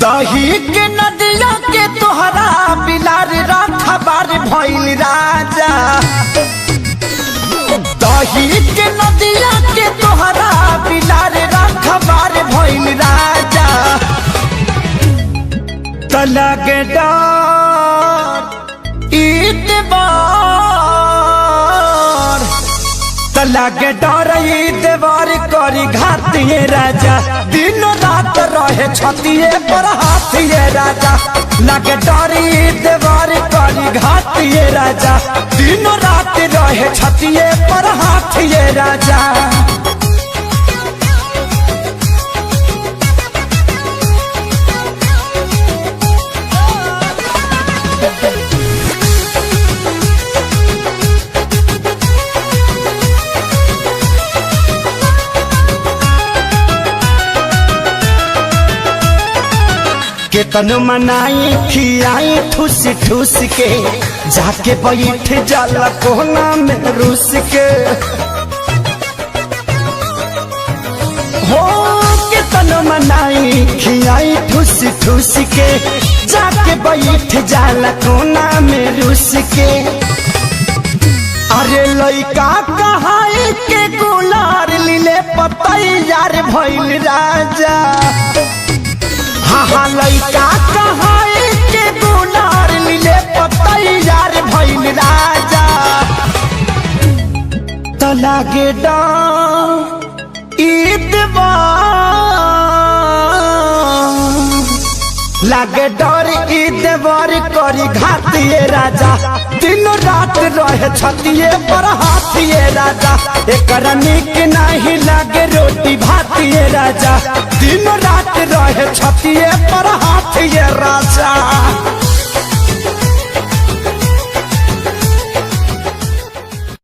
दही के नदिया के तोहरा बिलार रखबार भइल राजा। दही के नदिया के तोहरा बिलार रखबार भइल राजा। तलग डर ईतबार तलग डर ईतबार करी घातिए राजा। दिन रात रहे छतिए पर हाथिए राजा। लगे डर ईतबार करी घातिए राजा। दिन रात रहे छतिए पर हाथिए राजा। केतन मनाई खियाई ठूस ठूस के जाके बैठ जाला कोना में रूस के। हो केतन मनाई खियाई ठूस ठूस के जाके बैठ जाला कोना में रूस के। अरे लइका कहाई के गुलार लीले पतैयार भइल राजा। हाँ लइका कहाई के गुलार लीले पतैयार भइल राजा। त लागे लागे डर ईदवार करी घातिए राजा। दिन रात रहे छतिए पर हाथिए राजा। एकर निक नहीं लागे रोटी भातिए राजा। दिन रात रहे छतिए पर हाथिए राजा।